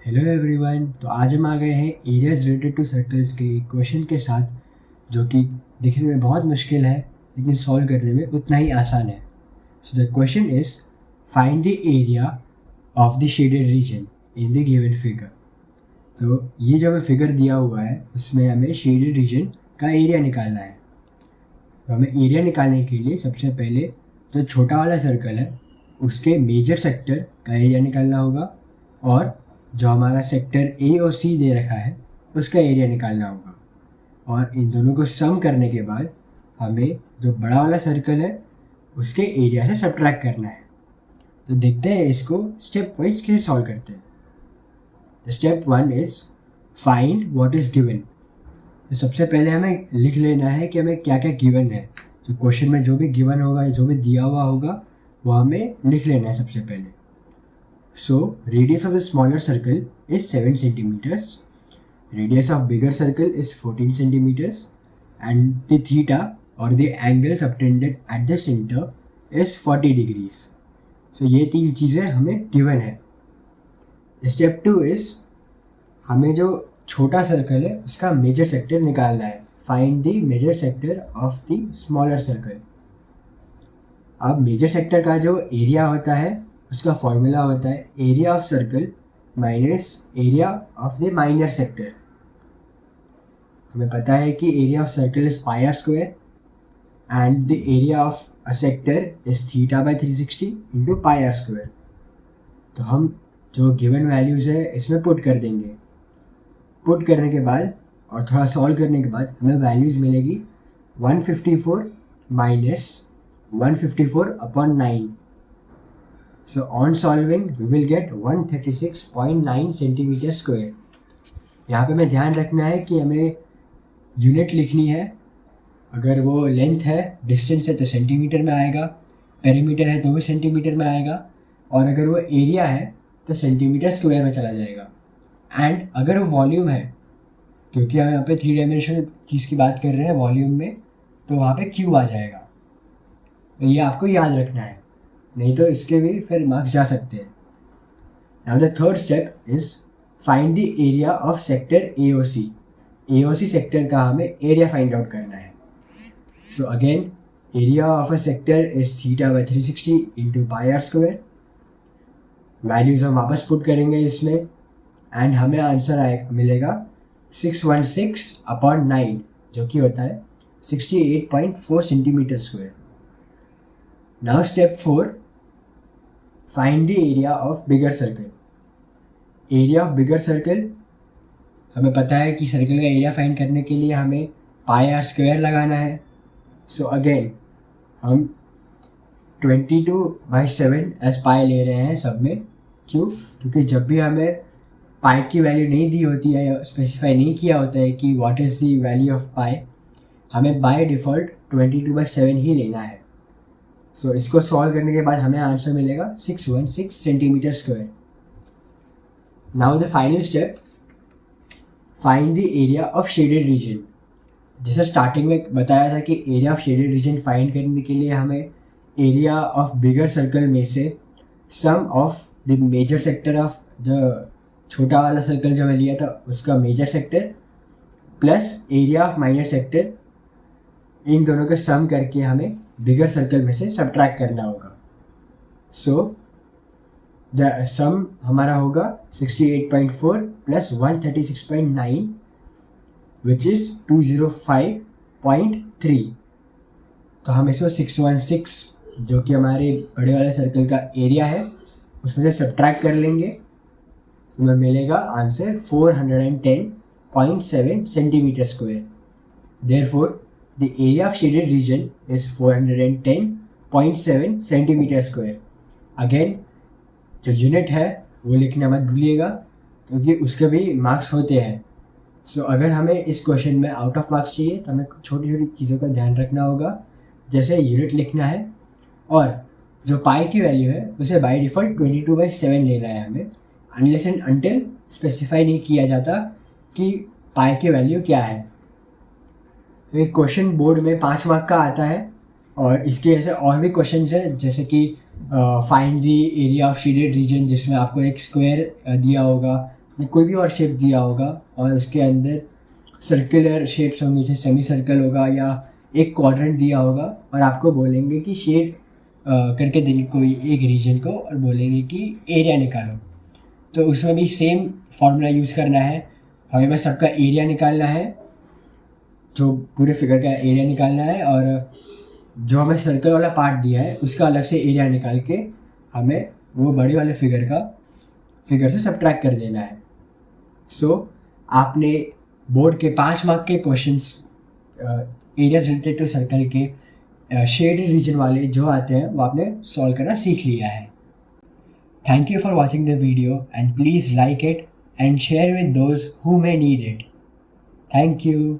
Hello everyone. तो आज हम आ गए हैं एरियाज रिलेटेड टू सर्कल्स के क्वेश्चन के साथ, जो कि दिखने में बहुत मुश्किल है लेकिन सॉल्व करने में उतना ही आसान है। So the question is, find the area of the shaded region in the given figure. तो ये जो हमें फिगर दिया हुआ है उसमें हमें शेडेड रीजन का एरिया निकालना है। तो हमें एरिया निकालने के लिए सबसे पहले जो छोटा वाला सर्कल है उसके मेजर सेक्टर का एरिया निकालना होगा, और जो हमारा सेक्टर ए और सी दे रखा है उसका एरिया निकालना होगा। और इन दोनों को सम करने के बाद हमें जो बड़ा वाला सर्कल है उसके एरिया से सब्ट्रैक्ट करना है। तो देखते हैं इसको स्टेप वाइज कैसे सॉल्व करते हैं। Step one is find what is given. तो सबसे पहले हमें लिख लेना है कि हमें क्या क्या गिवन है। तो क्वेश्चन में जो भी गिवन होगा, जो भी दिया हुआ होगा, वो हमें लिख लेना है सबसे पहले। So, radius of a smaller circle is 7 centimeters, radius of bigger circle is 14 centimeters, and the theta or the angle subtended at the center is 40 degrees. So, ये तीन चीज़ें हमें given है। स्टेप टू इज, हमें जो छोटा circle है उसका मेजर सेक्टर निकालना है। Find the major sector of the smaller circle. अब मेजर सेक्टर का जो एरिया होता है उसका फॉर्मूला होता है area of circle minus area of the minor sector. हमें पता है कि area of circle is pi r square and the area of a sector is theta by 360 into pi r square. तो हम जो गिवन वैल्यूज़ है इसमें put कर देंगे। पुट करने के बाद और थोड़ा सॉल्व करने के बाद हमें वैल्यूज़ मिलेगी 154 minus 154 upon 9। So on solving we will get 136.9 centimetre square. यहाँ पे हमें ध्यान रखना है कि हमें यूनिट लिखनी है। अगर वो लेंथ है, डिस्टेंस है तो सेंटीमीटर में आएगा, पेरीमीटर है तो भी सेंटीमीटर में आएगा, और अगर वो एरिया है तो सेंटीमीटर स्क्वायर में चला जाएगा। एंड अगर वो वॉल्यूम है, क्योंकि हम यहाँ पे 3 डायमेंशनल चीज़ की बात कर रहे हैं वॉल्यूम में, तो वहाँ पे क्यूब आ जाएगा। तो ये आपको याद रखना है, नहीं तो इसके भी फिर मार्क्स जा सकते हैं। Now the third step is find the area of sector AOC. AOC sector का हमें एरिया फाइंड आउट करना है। So again area of a sector is theta by 360 into pi r square. Values हम वापस put करेंगे इसमें and हमें answer मिलेगा 616 अपॉन 9, जो कि होता है 68.4 centimetre square. Now step 4, find the area of bigger circle. Area of bigger circle, हमें पता है कि सर्कल का एरिया फाइंड करने के लिए हमें पाई आर स्क्वायर लगाना है। सो अगेन हम 22/7 एज पाई ले रहे हैं सब में। क्यों? क्योंकि जब भी हमें पाई की वैल्यू नहीं दी होती है, स्पेसिफाई नहीं किया होता है कि what is the value of pi, हमें बाय डिफ़ॉल्ट 22/7 ही लेना है। सो इसको सॉल्व करने के बाद हमें आंसर मिलेगा 616 centimetre square. Now the final step, find the area of shaded region. जैसे स्टार्टिंग में बताया था कि area of shaded region find करने के लिए हमें एरिया ऑफ बिगर सर्कल में से sum of the major sector of the छोटा वाला सर्कल जो हमें लिया था उसका major sector plus area of minor sector, इन दोनों का सम करके हमें बिगर सर्कल में से सब्ट्रैक्ट करना होगा। सो द सम हमारा होगा 68.4 प्लस 136.9 विच इज़ 205.3। तो हम इसको 616 जो कि हमारे बड़े वाले सर्कल का एरिया है उसमें से सब्ट्रैक्ट कर लेंगे। तो हमें मिलेगा answer 410.7 centimetre square. Therefore the area of shaded region is 410.7 centimetre square. Again जो यूनिट है वो लिखना मत भूलिएगा, क्योंकि उसके भी मार्क्स होते हैं। सो अगर हमें इस क्वेश्चन में आउट ऑफ मार्क्स चाहिए तो हमें छोटी छोटी चीज़ों का ध्यान रखना होगा, जैसे यूनिट लिखना है, और जो पाई की वैल्यू है उसे बाय डिफ़ॉल्ट 22/7 लेना है हमें, अनलेस एंड अनटिल स्पेसिफाई नहीं किया जाता कि पाई की वैल्यू क्या है। तो एक क्वेश्चन बोर्ड में 5 मार्क का आता है, और इसके जैसे और भी क्वेश्चन हैं, जैसे कि find the area of shaded region, जिसमें आपको एक स्क्वायर दिया होगा कोई भी और शेप दिया होगा और उसके अंदर सर्कुलर शेप्स होंगे, जैसे सेमी सर्कल होगा या एक क्वाड्रेंट दिया होगा, और आपको बोलेंगे कि शेड करके देंगे कोई एक रीजन को और बोलेंगे कि एरिया निकालो। तो उसमें भी सेम फार्मूला यूज़ करना है, हमें बस सबका एरिया निकालना है, जो पूरे फिगर का एरिया निकालना है, और जो हमें सर्कल वाला पार्ट दिया है उसका अलग से एरिया निकाल के हमें वो बड़े वाले फिगर से सब्ट्रैक्ट कर देना है। आपने बोर्ड के 5 मार्क के questions areas related to circle के शेडेड रीजन वाले जो आते हैं वो आपने सॉल्व करना सीख लिया है। Thank you for watching the video and please like it and share with those who may need it. Thank you.